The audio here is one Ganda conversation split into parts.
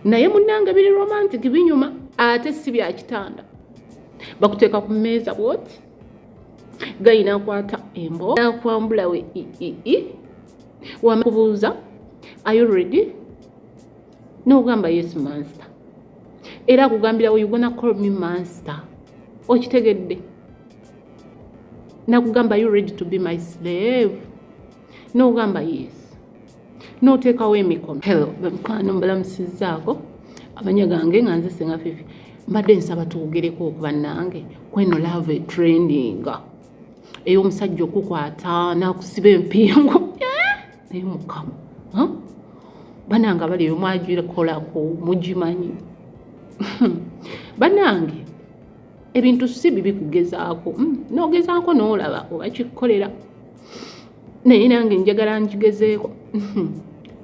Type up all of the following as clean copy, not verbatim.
naye munnange biri romantic binyuma ate si bya kitanda. Bakuteeka ku mmeeza bwoti gayi nakwata embo nakwambula we wamakubuuza are you ready n'ogamba yes master era akugambira you gonna call me master okitegedde nakugamba you ready to be my slave n'ogamba yes n'oteekawo emikono. Hello bamkwano mbalamusizaako amanya gange nga nze Senga Fifi mbadde nsaba tuwogereko okuba nange kweno love trending ey'omusajja okukwata n'akusiba empingu naye mukama banange bali omwagirekolako mugimanyi banange ebintu si bibi kugezaako n'ogezaako n'olaba oba kikkolera naye nange njagala nkigezeeko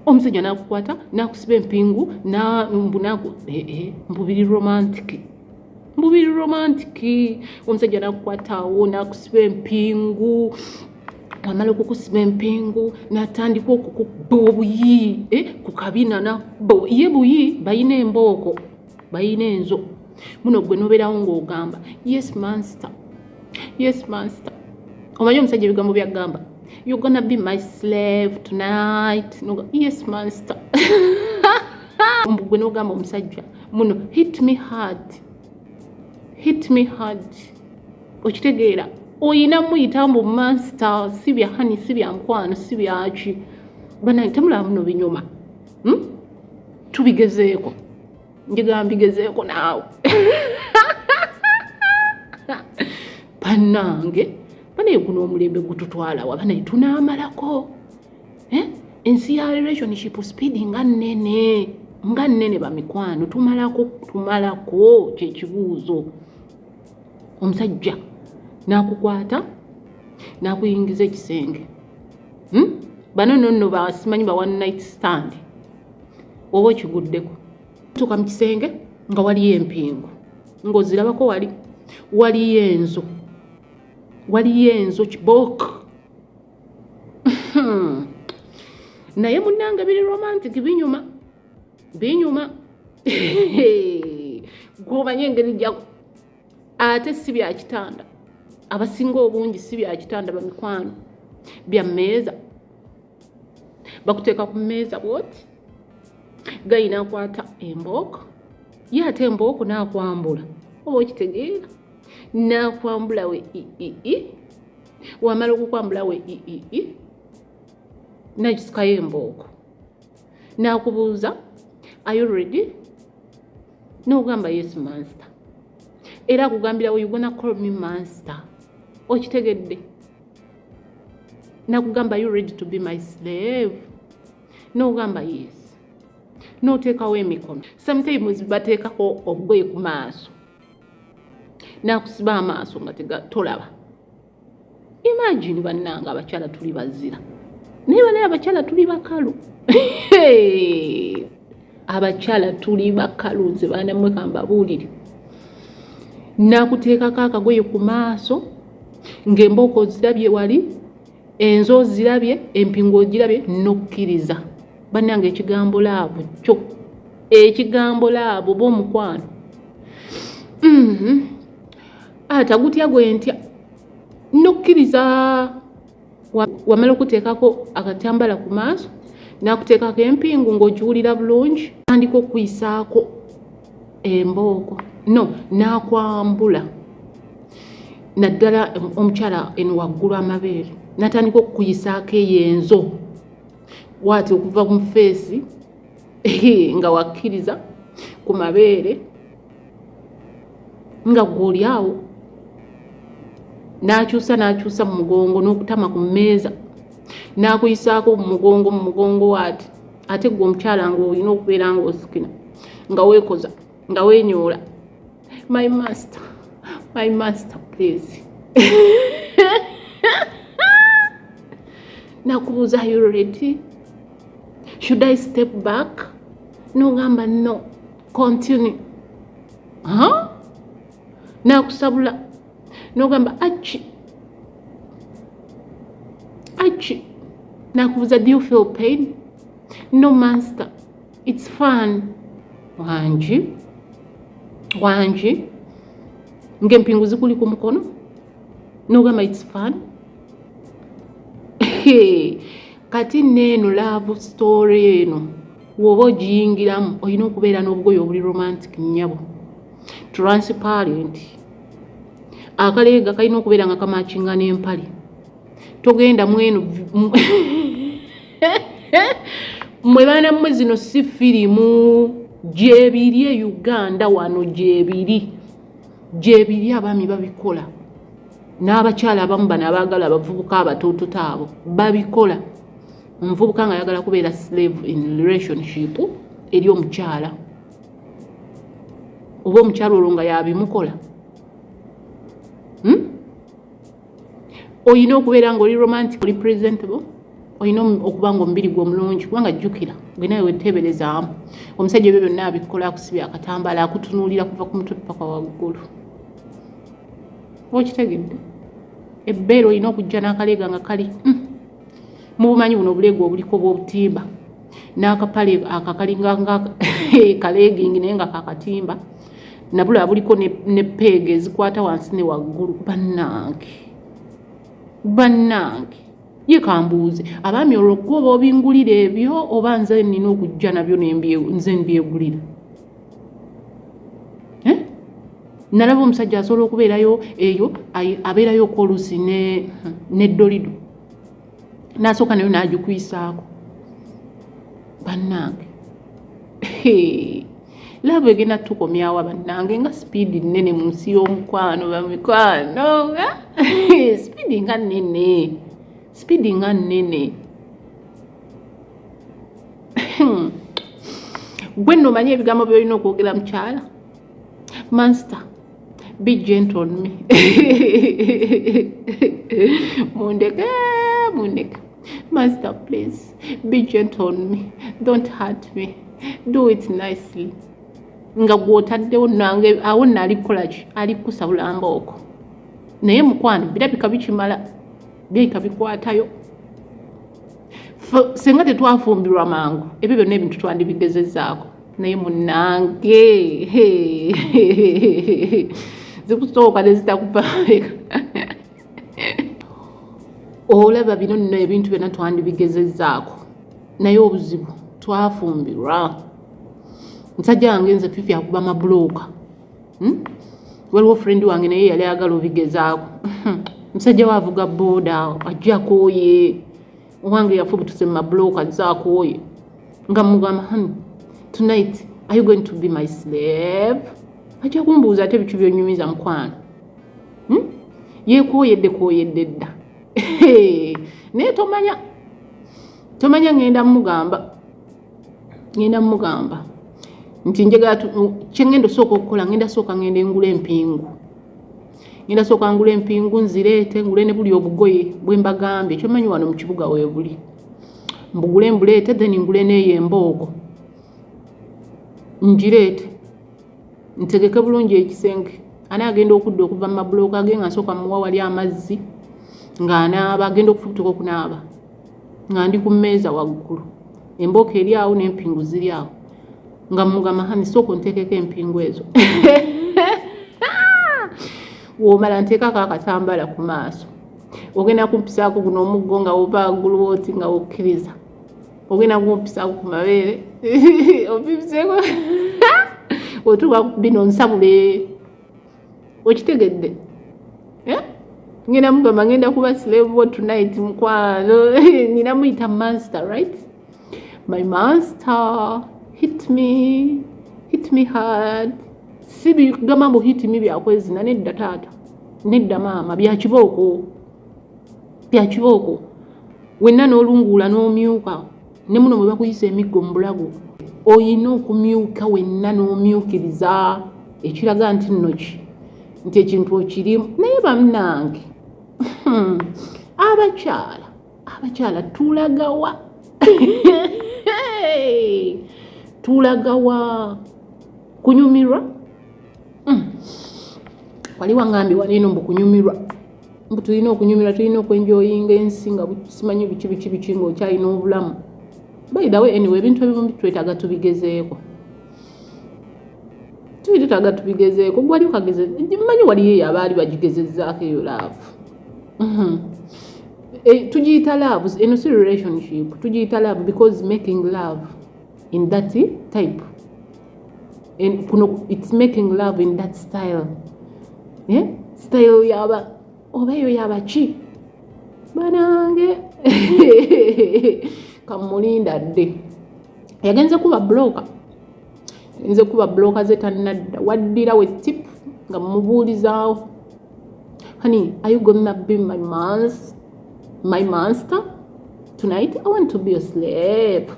omusajja nakukwata nakusiba empingu mbubiri romantic omusajja nakukwatawo nakusiba empingu wamala okukusiba empingu natandika okukuba obuyi ku kabina ye buyi bayina embooko bayina enzo muno gwe nobeerawo ng'ogamba yes master omanyi omusajja ebigambo byagamba you're gonna be my slave tonight no yes master gwe nogamba omusajja muno hit me hard okitegeera oyina muyita mbu master si bya hani si bya nkwano si byaki bana temulaba muno binyuma tubigezeeko njagala mbigezeeko naawe bannange banaye guno omulembe gututwala wa banaye tunaamalako ensi ya relationship speed nga nnene bamikwano tumalako kyekibuuzo. Omusajja nakukwata nakuyingiza ekisenge bano nonno basimanyi ba one night stand oba okiguddeko tuka mu kisenge nga waliyo empingu ng'ozirabako waliyo enzo kibook naye munnange biri romantic binyuma gw'omanye engeri gyako ate si bya kitanda abasinga obungi si bya kitanda bamikwano bya mmeeza bakuteeka ku mmeeza bwoti gayi nakwata embooko ye ate embooko nakwambula oba okitegeera nakwambula we wamala okukwambula we nakisikayo embooko nakubuuza are you ready n'ogamba yes master era akugambira you gonna call me master okitegedde nakugamba you ready to be my slave n'ogamba yes n'oteekawo emikono sometimes bateekako obugoye ku maaso nakusiba amaaso nga tegatolaba. Imagine bannanga abakyala tuli bazira naye banaye abakyala tuli bakalu abakyala tuli bakalu nze baana mmwe kambabuulire nakuteekako akagoye ku maaso ng'embooko zirabye wali enzo ozirabye empingu ogirabye nokkiriza bannange ekigambo laabo b'omukwano atagutya gwe ntya nokkiriza wamala okuteekako akatambala ku maaso nakuteekako empingu ng'ogiwulira bulungi tandika okuyisaako embooko nakwambula naddala omukyala eno waggulu amabeere natandika okuyisaako eyenzo waati okuva mu feesi nga wakkiriza ku mabeere nga gw'oli awo n'akyusa mu mugongo n'okutama ku mmeeza n'akuyisaako mu mugongo waati ate gwe omukyala ng'olina okubeera ng'osikina nga weekoza nga weenyoola my master please nakubuuza are you ready should I step back n'ogamba no continue nakusabula n'ogamba achi nakubuuza do you feel pain no master it's fun wangi ng'empingu zikuli ku mukono n'ogamba it's fun. Kati nneeno love story eno woba ogiyingiramu olina okubeera n'obugoye obuli romantic nnyabo, transparent, akaleega kalina okubeera nga kamakinga n'empale. Togenda mweno mwe baana mmwe zino si firimu, gyebiri e Uganda wano, gyebiri abaami babikola n'abakyala abamu bano abaagala abavubuka abatoototo abo babikola. Omuvubuka nga ayagala kubeera slave in relationship eri omukyala, oba omukyala olwo nga yabimukola. Oyina okubeera nga oli romantic, oli presentable, oyina okuba nga omubiri gwe omulungi, kubanga jjukira gwe nawe weteeberezaamu omusajja ebyo byonna abikola akusibya akatambaala akutunuulira kuva ku mutwe paka waggulu. Okitegedde? Ebbeere olina okujja n'akaleega nga kali mubumanyi buno obuleego obuliko bw'obutimba n'akapale akakalinga nga kaleegingi naye nga kakatimba nabula buliko ne peega ezikwata wansi ne waggulu. Bannange ye kambuuze abaami olwo oba obingulira ebyo oba nze nina okujja nabyo nze mbyegulira? Nalaba omusajja asobola okubeerayo eyo abeerayo okolusi n'eddolido n'asooka nayo n'agikwisaako. Bannange laba egenda tukomyawo bannange nga sipiidi nnene mu nsi y'omukwano bamikwano. Sipiidi nga nnene. Gwe nno omanyi ebigambo by'olina okwogera mukyala? Master, be gentle on me. Mundeke. Master, please, be gentle on me. Don't hurt me. Do it nicely. Nga gw'otaddewo nange awo nno alikukola ki? Alikusabula mbooko. Naye mukwano birabika bikimala, byeyita bikwatayo. Senga tetwafumbirwa mangu ebyo byonna ebintu twandibigezezzaako. Naye munnange zikusooka ne zitakupaika. Olaba bino nno ebintu byonna twandibigezezzaako, naye obuzibu twafumbirwa. Musajja wange nze Fifi akuba mabulooka. Waliwo friend wange naye yali ayagala obigezaako. Musajja we avuga booda ajja kooye, owange yafubutuse mu mabulooka azzakooye nga mugamba honey, tonight are you going to be my slave? Ajja kumbuuza ate biki byonnyumiza mukwano. Yeekooyedde dda. Naye tomanya ngenda mugamba nti njagala kyengenda osooka okukola, ngenda sooka ngenda engula empingu. Ngenda sooka ngula empingu nzireete, ngule ne buli obugoye bwe mbagambye. Kyomanyi wano mu kibuga weebuli. Mbugule mbuleete, then ngule n'eyo emboogo. Ngireete. Ntegeke bulungi ekisenge. Ani agenda okudda okuva mu mabulooka ge nga nsooka muwa wali amazzi ng'anaaba, agenda okufubutuka okunaaba. Nga ndi ku mmeeza waggulu. Embooka eri awo n'empingu ziri awo. Nga mugamba hani sooka nteekeko empingu ezo. Womala nteekako akatambaala ku maaso. Ogenda kumpisaako guno omuggo nga ova guluwooti nga okkiriza. Ogenda kumpisaako ku mabeere. Opipiseeko. Otuuka bino nsabule. Okitegedde? Ngenda mugamba ngenda kuba slave tonight mukwano. Nina muyita master, right? My master, hit me hard. Si bigamba mbu hit me byakwezina, nedda taata, nedda maama, bya kibooko. Wenna n'olunguula n'omyuka, ne muno mwe bakuyisa emiggo mu bulago, oyina okumyuka wenna n'omyukiriza, ekiraga nti nno ki, nti ekintu okirimu. Naye bannange, abakyala tulagawa. Tulagawa kunyumirwa. Wali wangambye waneno mbu kunyumirwa. Mbu tulina okunyumirwa, tulina okwenjoyinga ensi nga simanyi biki ng'okyalina obulamu. By the way, anyway, ebintu ebimu twetaaga tubigezeeko. tubitaga tubigezeeko gwali ukageze mmanyi waliyo abaali bagigezezzaako eyo love tugiyita love eno si relationship tugiyita love because making love in that type and kuno it's making love in that style style yaba oba eyo yaba ki banange kamulinda dde yagenze kuba bloka nze kuba bloka ze tanadda waddira we tip nga mubuulizaawo honey are you gonna be my master tonight? I want to be a slave.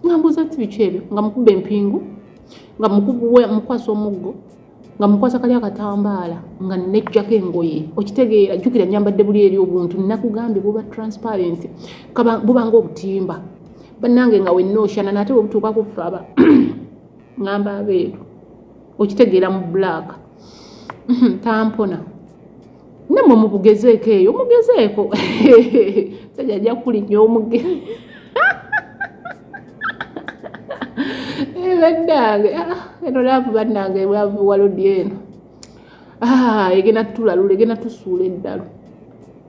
Nga mbuuza ti biki ebyo nga mukuba empingu nga mukwasa omuggo nga mukwasa kali akatambaala nga nejjako engoye okitegeera jjukira nyambadde buli eri obuntu nakugambye buba transparent bubanga obutimba bannange nga wenooshana nate bwebutuuka kufaaba ngamba abeeru okitegeera mu black tampona namwe mubugezeeko eyo mugezeeko sajja ajja kulinnya omugere bannange eno laavu bannange laavu walodi eno egenda tulalula egenda tusuula eddalu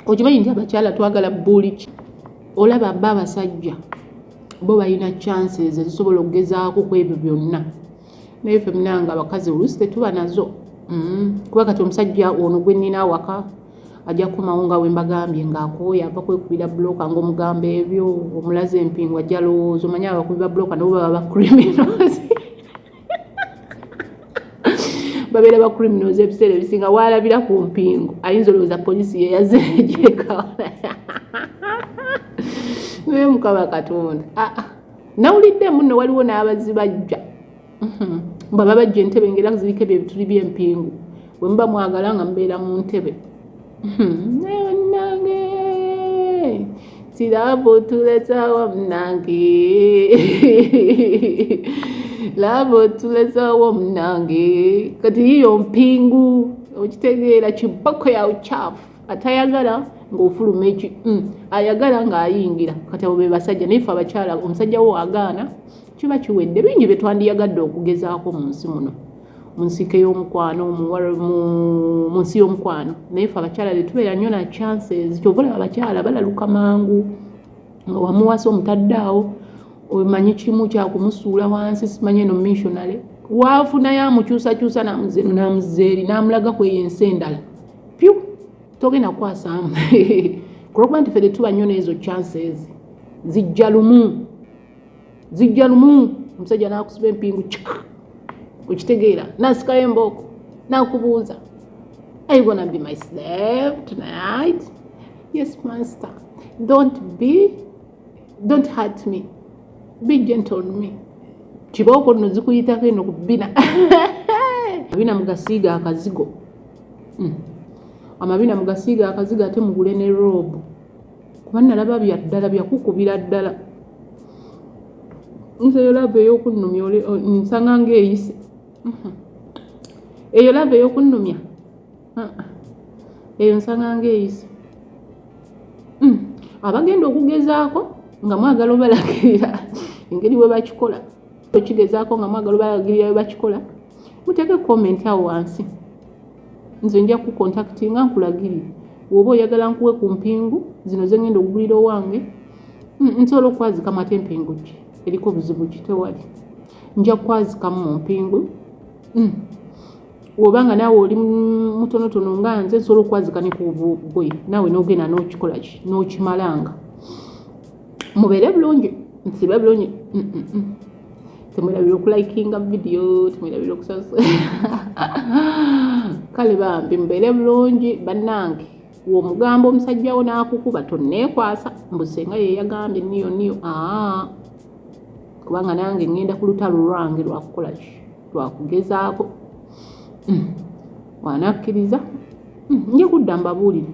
okimanyi nti abakyala twagala buli ki olaba bba abasajja bo balina chances ezisobola okugezaako ku ebyo byonna naye ffe munange abakazi oluusi tetuba nazo kuba kati omusajja ono gwe nnina awaka ajja kukomawo nga we mbagambye ng'akooya ava kwekubira buloka ng'omugamba ebyo omulaze empingu ajja lowooza omanyi abakubiba buloka nabo baba bacriminals babeera bacriminals ebiseera ebisinga waalabira ku mpingu ayinza olowooza poliisi yeyazeegyeka naye mukama katonda nawulidde muno waliwo n'abazzi bajja baba bajja entebe ngera ziriko ebyo ebituli by'empingu bwe muba mwagala nga mubeera mu ntebe naye nange tirabo tulezawo munange labo tulezawo munange kati yiyo mpingu okitegeera kibako ya uchafu atayagala ng'ofuluma eki ayagala ng'ayingira kati abo be basajja naye ffe abakyala omusajja wo agaana kiba kiwedde bingi bye twandiyagadde okugezaako mu nsi muno mu nsiko y'omukwano mu nsi y'omukwano naye ffe abakyala tetubeera nnyo na chances kyova olaba abakyala balaluka mangu nga wamuwasa omutaddaawo omanyi kimu kyakumusuula wansi simanyi eno missionary waafunayo amukyusakyusa n'amuzeeri n'amulaga kweyo ensi endala pyu togenda kukwasaamu kulwokuba nti ffe tetuba nnyo n'ezo chances zijja lumu omusajja n'akusiba empingu okitegeera n'asikayo embooko n'akubuuza are you gonna be my slave tonight? Yes master. Don't hurt me, be gentle on me. Kibooko nno zikuyitako eno ku bbina amabina mugasiiga akazigo amabina mugasiiga akazigo ate mugule ne robe kuba nalaba bya ddala byakukubira ddala nze eyo lava ey'okunnumya nsanga ng'eyise eyo lava ey'okunnumya eyo nsanga ng'eyise abagenda okugezaako nga mwagala obalagirira engeri we bakikola okigezaako nga mwagala obalagirira we bakikola muteeke comment awo wansi nze nja kukontaktinga nkulagirire woba oyagala nkuwe ku mpingu zino ze ngenda okugulira owange nsobola okwazikamu ate empingu ki eriko obuzibu ki tewali nja kukwazikamu mu mpingu wobanga naawe oli mutonotono nga nze nsobola okwazika ne ku bugoye naawe n'ogenda n'okikola ki n'okimalanga mubeere bulungi nsibe bulungi temwerabira okulikinga video temwerabira okusasa kale bambi mubeere bulungi bannange w'omugamba omusajja wo n'akukuba tonneekwasa mbusenga ye yagambye niyo kubanga nange ngenda ku lutalo lwange lwakukola ki lwakugezaako wanakkiriza nja kudda mbabuulire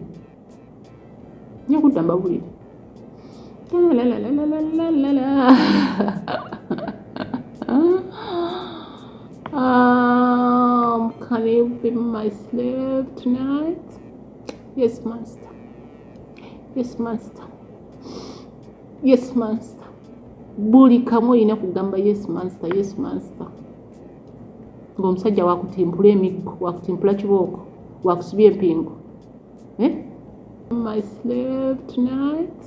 can you be my slave tonight? Yes master. Buli kamwe olina kugamba yes master ng'omusajja wakutimpula emiggo, wakutimpula kibooko, wakusibya empingo. My slave tonight.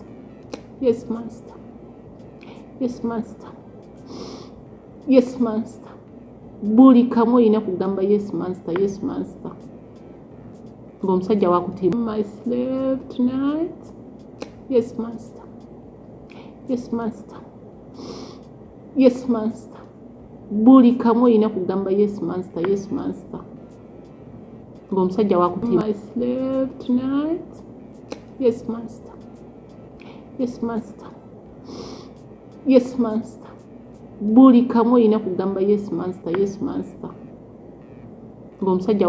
Yes, master. Yes, master. Yes, master. Buli kamu olina kugamba yes, master. Yes, master. Ng'omusajja wakutimpula. My slave tonight. Yes, master. Yes, master. Yes, master. Buli kamu olina kugamba yes, master. Yes, master. Ng'omusajja wakutimpula. My slave tonight. Yes, master. Yes, master. Yes, master. Buli kamu olina kugamba yes, master. Yes, master. Ng'omusajja